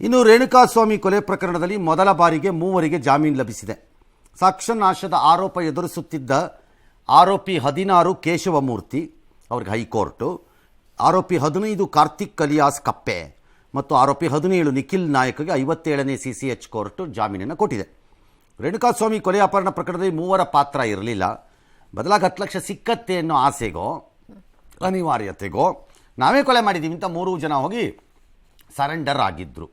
ಇನ್ನು ರೇಣುಕಾಸ್ವಾಮಿ ಕೊಲೆ ಪ್ರಕರಣದಲ್ಲಿ ಮೊದಲ ಬಾರಿಗೆ ಮೂವರಿಗೆ ಜಾಮೀನು ಲಭಿಸಿದೆ. ಸಾಕ್ಷ್ಯನಾಶದ ಆರೋಪ ಎದುರಿಸುತ್ತಿದ್ದ ಆರೋಪಿ 16 ಕೇಶವಮೂರ್ತಿ ಅವರಿಗೆ ಹೈಕೋರ್ಟು, ಆರೋಪಿ 15 ಕಾರ್ತಿಕ್ ಅಲಿಯಾಸ್ ಕಪ್ಪೆ ಮತ್ತು ಆರೋಪಿ 17 ನಿಖಿಲ್ ನಾಯಕ್ಗೆ 57ನೇ CCH ಕೋರ್ಟು ಜಾಮೀನನ್ನು ಕೊಟ್ಟಿದೆ. ರೇಣುಕಾಸ್ವಾಮಿ ಕೊಲೆ ಅಪಹರಣ ಪ್ರಕರಣದಲ್ಲಿ ಮೂವರ ಪಾತ್ರ ಇರಲಿಲ್ಲ. ಬದಲಾಗಿ 10 ಲಕ್ಷ ಸಿಕ್ಕತ್ತೆ ಅನ್ನೋ ಆಸೆಗೋ ಅನಿವಾರ್ಯತೆಗೋ ನಾವೇ ಕೊಲೆ ಮಾಡಿದ್ದೀವಿ ಅಂತ 3 ಜನ ಹೋಗಿ ಸರೆಂಡರ್ ಆಗಿದ್ದರು.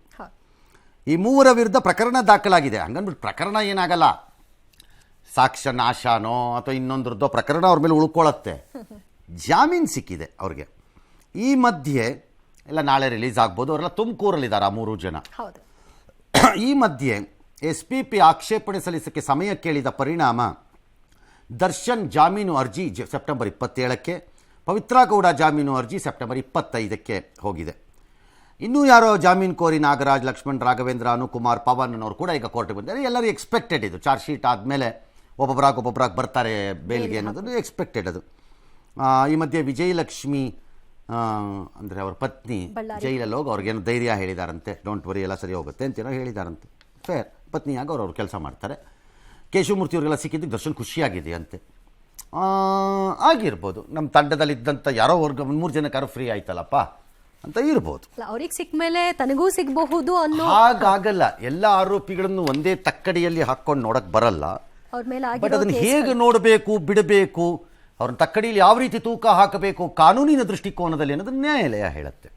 ಈ ಮೂವರ ವಿರುದ್ಧ ಪ್ರಕರಣ ದಾಖಲಾಗಿದೆ. ಹಂಗನ್ಬಿಟ್ಟು ಪ್ರಕರಣ ಏನಾಗಲ್ಲ, ಸಾಕ್ಷ್ಯ ನಾಶನೋ ಅಥವಾ ಇನ್ನೊಂದ್ರದ್ದೋ ಪ್ರಕರಣ ಅವ್ರ ಮೇಲೆ ಉಳ್ಕೊಳ್ಳುತ್ತೆ. ಜಾಮೀನು ಸಿಕ್ಕಿದೆ ಅವ್ರಿಗೆ. ಈ ಮಧ್ಯೆ ಎಲ್ಲ ನಾಳೆ ರಿಲೀಸ್ ಆಗ್ಬೋದು. ಅವರೆಲ್ಲ ತುಮಕೂರಲ್ಲಿದ್ದಾರೆ ಆ 3 ಜನ. ಈ ಮಧ್ಯೆ SPP ಆಕ್ಷೇಪಣೆ ಸಲ್ಲಿಸಕ್ಕೆ ಸಮಯ ಕೇಳಿದ ಪರಿಣಾಮ ದರ್ಶನ್ ಜಾಮೀನು ಅರ್ಜಿ ಸೆಪ್ಟೆಂಬರ್ 27ಕ್ಕೆ, ಪವಿತ್ರ ಗೌಡ ಜಾಮೀನು ಅರ್ಜಿ ಸೆಪ್ಟೆಂಬರ್ 25ಕ್ಕೆ ಹೋಗಿದೆ. ಇನ್ನೂ ಯಾರೋ ಜಾಮೀನು ಕೋರಿ ನಾಗರಾಜ್, ಲಕ್ಷ್ಮಣ್, ರಾಘವೇಂದ್ರ, ಅನುಕುಮಾರ್, ಪವನ್ ಅವರು ಕೂಡ ಈಗ ಕೋರ್ಟ್ಗೆ ಬಂದಿದ್ದಾರೆ. ಎಲ್ಲರೂ ಎಕ್ಸ್ಪೆಕ್ಟೆಡ್ ಇದು. ಚಾರ್ಜ್ ಶೀಟ್ ಆದಮೇಲೆ ಒಬ್ಬೊಬ್ಬರಾಗಿ ಬರ್ತಾರೆ ಬೇಲ್ಗೆ ಅನ್ನೋದು ಎಕ್ಸ್ಪೆಕ್ಟೆಡ್ ಅದು. ಈ ಮಧ್ಯೆ ವಿಜಯಲಕ್ಷ್ಮಿ ಅಂದರೆ ಅವ್ರ ಪತ್ನಿ ಜೈಲಲ್ಲಿ ಹೋಗಿ ಅವ್ರಿಗೇನೋ ಧೈರ್ಯ ಹೇಳಿದಾರಂತೆ, ಡೋಂಟ್ ವರಿ ಎಲ್ಲ ಸರಿ ಹೋಗುತ್ತೆ ಅಂತೇನೋ ಹೇಳಿದಾರಂತೆ. ಫೇರ್, ಪತ್ನಿಯಾಗಿ ಅವ್ರು ಕೆಲಸ ಮಾಡ್ತಾರೆ. ಕೇಶವಮೂರ್ತಿ ಅವರಿಗೆಲ್ಲ ಸಿಕ್ಕಿದ್ದಕ್ಕೆ ದರ್ಶನ್ ಖುಷಿಯಾಗಿದೆ ಅಂತೆ. ಆಗಿರ್ಬೋದು, ನಮ್ಮ ತಂಡದಲ್ಲಿದ್ದಂಥ ಯಾರೋ ವರ್ಗ 3 ಜನಕ್ಕೆ ಯಾರೋ ಫ್ರೀ ಆಯ್ತಲ್ಲಪ್ಪ ಅಂತ ಇರ್ಬೋದು. ಅವ್ರಿಗೆ ಸಿಕ್ಕ ಮೇಲೆ ತನಗೂ ಸಿಗಬಹುದು ಅನ್ನೋ ಹಾಗಾಗಲ್ಲ. ಎಲ್ಲ ಆರೋಪಿಗಳನ್ನು ಒಂದೇ ತಕ್ಕಡಿಯಲ್ಲಿ ಹಾಕೊಂಡು ನೋಡಕ್ ಬರಲ್ಲ. ಬಟ್ ಅದನ್ನು ಹೇಗೆ ನೋಡಬೇಕು, ಬಿಡಬೇಕು, ಅವ್ರನ್ನ ತಕ್ಕಡಿಯಲ್ಲಿ ಯಾವ ರೀತಿ ತೂಕ ಹಾಕಬೇಕು ಕಾನೂನಿನ ದೃಷ್ಟಿಕೋನದಲ್ಲಿ ಅನ್ನೋದು ನ್ಯಾಯಾಲಯ ಹೇಳುತ್ತೆ.